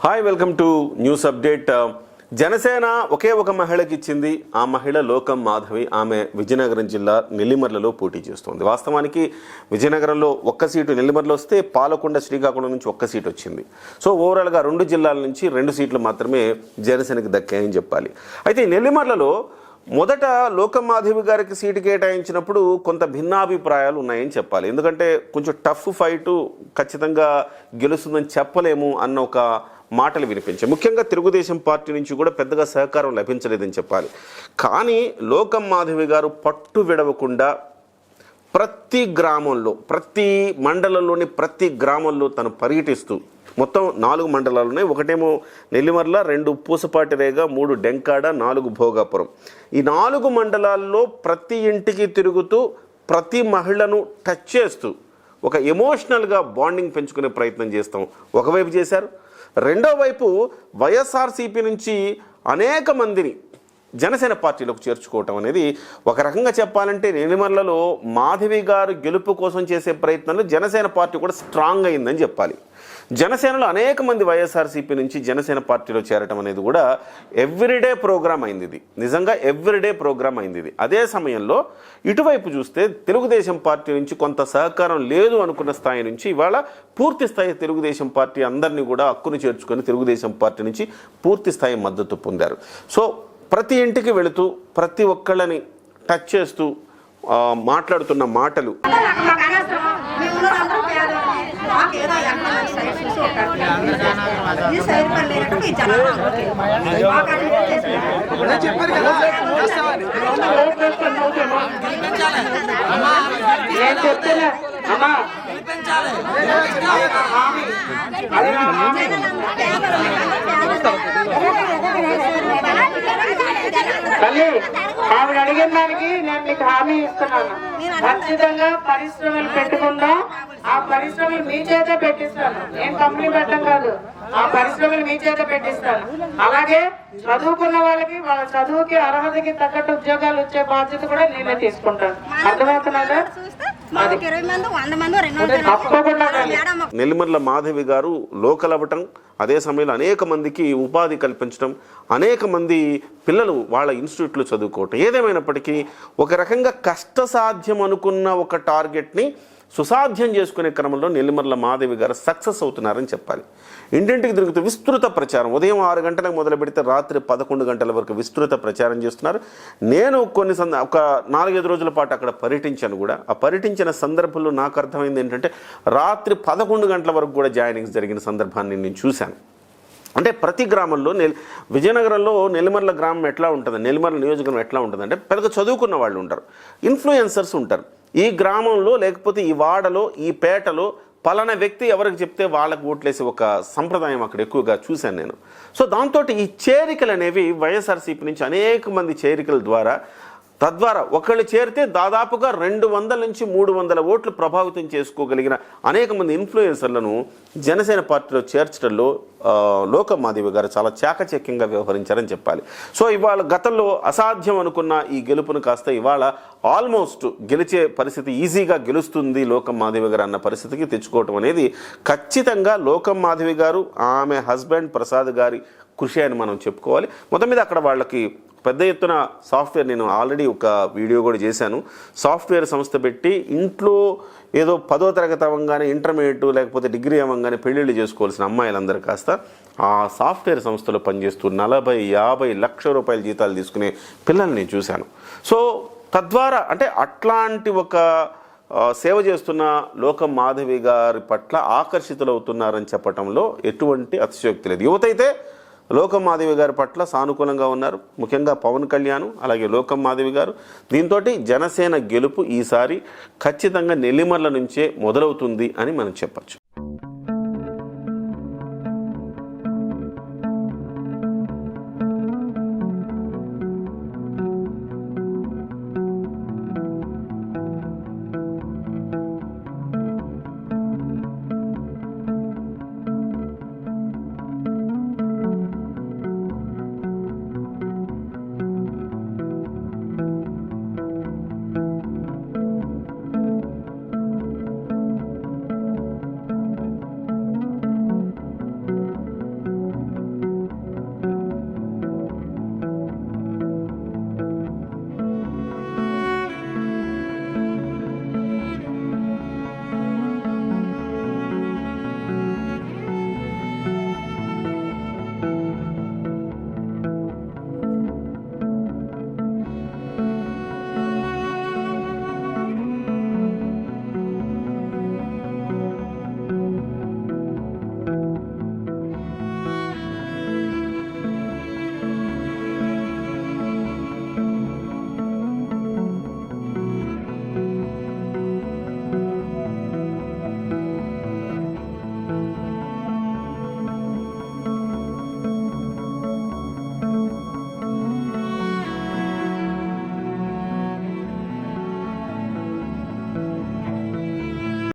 Hi welcome to news update. Janasena ఒకే ఒక మహిళకి ఇచ్చింది. ఆ మహిళ లోకం మాధవి. ఆమె విజయనగరం జిల్లా నెల్లిమర్లలో పోటీ చేస్తుంది. వాస్తవానికి విజయనగరంలో ఒక్క సీటు నెల్లిమర్లో వస్తే పాలకొండ శ్రీకాకుళం నుంచి ఒక్క సీటు వచ్చింది. సో ఓవరాల్గా 2 జిల్లాల నుంచి 2 సీట్లు మాత్రమే జనసేనకి దక్కాయని చెప్పాలి. అయితే నెల్లిమర్లలో మొదట లోకం మాధవి గారికి సీటు కేటాయించినప్పుడు కొంత భిన్నాభిప్రాయాలు ఉన్నాయని చెప్పాలి. ఎందుకంటే కొంచెం టఫ్ ఫైటు, ఖచ్చితంగా గెలుస్తుందని చెప్పలేము అన్న ఒక మాటలు వినిపించాయి. ముఖ్యంగా తెలుగుదేశం పార్టీ నుంచి కూడా పెద్దగా సహకారం లభించలేదని చెప్పాలి. కానీ లోకం మాధవి గారు పట్టు విడవకుండా ప్రతి గ్రామంలో, ప్రతి మండలంలోని ప్రతి గ్రామంలో తను పర్యటిస్తూ, మొత్తం 4 మండలాలు ఉన్నాయి. ఒకటేమో నెల్లిమర్ల, 2 పూసపాటిరేగ, 3 డెంకాడ, 4 భోగాపురం. ఈ 4 మండలాల్లో ప్రతి ఇంటికి తిరుగుతూ ప్రతి మహిళను టచ్ చేస్తూ ఒక ఎమోషనల్గా బాండింగ్ పెంచుకునే ప్రయత్నం చేస్తాం ఒకవైపు చేశారు. రెండో వైపు వైఎస్ఆర్సీపీ నుంచి అనేక మందిని జనసేన పార్టీలోకి చేర్చుకోవటం అనేది ఒక రకంగా చెప్పాలంటే నెల్లిమర్లలో మాధవి గారు గెలుపు కోసం చేసే ప్రయత్నంలో జనసేన పార్టీ కూడా స్ట్రాంగ్ అయిందని చెప్పాలి. జనసేనలో అనేక మంది వైఎస్ఆర్సీపీ నుంచి జనసేన పార్టీలో చేరటం అనేది కూడా ఎవ్రీడే ప్రోగ్రామ్ అయింది. ఇది నిజంగా ఎవ్రీడే ప్రోగ్రామ్ అయింది. ఇది అదే సమయంలో ఇటువైపు చూస్తే తెలుగుదేశం పార్టీ నుంచి కొంత సహకారం లేదు అనుకున్న స్థాయి నుంచి ఇవాళ పూర్తి స్థాయి తెలుగుదేశం పార్టీ అందరినీ కూడా హక్కును చేర్చుకొని తెలుగుదేశం పార్టీ నుంచి పూర్తి స్థాయి మద్దతు పొందారు. సో ప్రతి ఇంటికి వెళుతూ ప్రతి ఒక్కళ్ళని టచ్ చేస్తూ మాట్లాడుతున్న మాటలు ఆవిడ అడిగిన దానికి నేను మీకు హామీ ఇస్తున్నాను. ఖచ్చితంగా పరిశ్రమలు పెట్టుకుందాం. ఆ పరిశ్రమలు మీ చేత పెట్టిస్తాను. నేను కంపెనీ పెట్టడం కాదు, ఆ పరిశ్రమలు మీ చేత పెట్టిస్తాను. అలాగే చదువుకున్న వాళ్ళకి వాళ్ళ చదువుకి అర్హతకి తగ్గట్టు ఉద్యోగాలు వచ్చే బాధ్యత కూడా నేనే తీసుకుంటాను. అర్థమవుతున్నదా? నెల్లిమర్ల మాధవి గారు లోకల్ అవ్వటం, అదే సమయంలో అనేక మందికి ఉపాధి కల్పించడం, అనేక మంది పిల్లలు వాళ్ళ ఇన్స్టిట్యూట్లో చదువుకోవటం, ఏదేమైనప్పటికీ ఒక రకంగా కష్టసాధ్యం అనుకున్న ఒక టార్గెట్ని సుసాధ్యం చేసుకునే క్రమంలో నెల్లిమర్ల మాధవి గారు సక్సెస్ అవుతున్నారని చెప్పాలి. ఇంటింటికి తిరుగుతూ విస్తృత ప్రచారం, ఉదయం 6 గంటలకు మొదలు పెడితే రాత్రి 11 గంటల వరకు విస్తృత ప్రచారం చేస్తున్నారు. నేను ఒక 4-5 రోజుల పాటు అక్కడ పర్యటించాను కూడా. ఆ పర్యటించిన సందర్భంలో నాకు అర్థమైంది ఏంటంటే రాత్రి 11 గంటల వరకు కూడా జాయినింగ్స్ జరిగిన సందర్భాన్ని నేను చూశాను. అంటే ప్రతి గ్రామంలో విజయనగరంలో నెల్లిమర్ల గ్రామం ఎట్లా ఉంటుంది, నెల్లిమర్ల నియోజకవర్గం ఎట్లా ఉంటుంది అంటే పెద్దగా చదువుకున్న వాళ్ళు ఉంటారు, ఇన్ఫ్లుయెన్సర్స్ ఉంటారు. ఈ గ్రామంలో లేకపోతే ఈ వాడలో, ఈ పేటలో పలానా వ్యక్తి ఎవరికి చెప్తే వాళ్ళకు ఓట్లేసే ఒక సంప్రదాయం అక్కడ ఎక్కువగా చూశాను నేను. సో దాంతో ఈ చేరికలు అనేవి వైఎస్ఆర్సీపీ నుంచి అనేక మంది చేరికల ద్వారా, తద్వారా ఒకళ్ళు చేరితే దాదాపుగా 200 నుంచి 300 ఓట్లు ప్రభావితం చేసుకోగలిగిన అనేక మంది ఇన్ఫ్లుయెన్సర్లను జనసేన పార్టీలో చేర్చడంలో లోకం మాధవి గారు చాలా చాకచక్యంగా వ్యవహరించారని చెప్పాలి. సో ఇవాళ గతంలో అసాధ్యం అనుకున్న ఈ గెలుపును కాస్త ఇవాళ ఆల్మోస్ట్ గెలిచే పరిస్థితి, ఈజీగా గెలుస్తుంది లోకం మాధవి గారు అన్న పరిస్థితికి తెచ్చుకోవటం అనేది ఖచ్చితంగా లోకం మాధవి గారు, ఆమె హస్బెండ్ ప్రసాద్ గారి కృషి అని మనం చెప్పుకోవాలి. మొత్తం మీద అక్కడ వాళ్ళకి పెద్ద ఎత్తున సాఫ్ట్వేర్, నేను ఆల్రెడీ ఒక వీడియో కూడా చేశాను, సాఫ్ట్వేర్ సంస్థ పెట్టి ఇంట్లో ఏదో 10వ తరగతి అవ్వగానే, ఇంటర్మీడియట్ లేకపోతే డిగ్రీ అవ్వగానే పెళ్ళిళ్ళు చేసుకోవాల్సిన అమ్మాయిలందరూ కాస్త ఆ సాఫ్ట్వేర్ సంస్థలో పనిచేస్తూ 40-50 లక్షల రూపాయల జీతాలు తీసుకునే పిల్లల్ని చూశాను. సో తద్వారా అంటే అట్లాంటి ఒక సేవ చేస్తున్న లోకం మాధవి గారి పట్ల ఆకర్షితులవుతున్నారని చెప్పడంలో ఎటువంటి అతిశయోక్తి లేదు. యువత అయితే లోకం మాధవి గారి పట్ల సానుకూలంగా ఉన్నారు, ముఖ్యంగా పవన్ కళ్యాణ్ అలాగే లోకం మాధవి గారు. దీంతో జనసేన గెలుపు ఈసారి ఖచ్చితంగా నెల్లిమర్ల నుంచే మొదలవుతుంది అని మనం చెప్పచ్చు.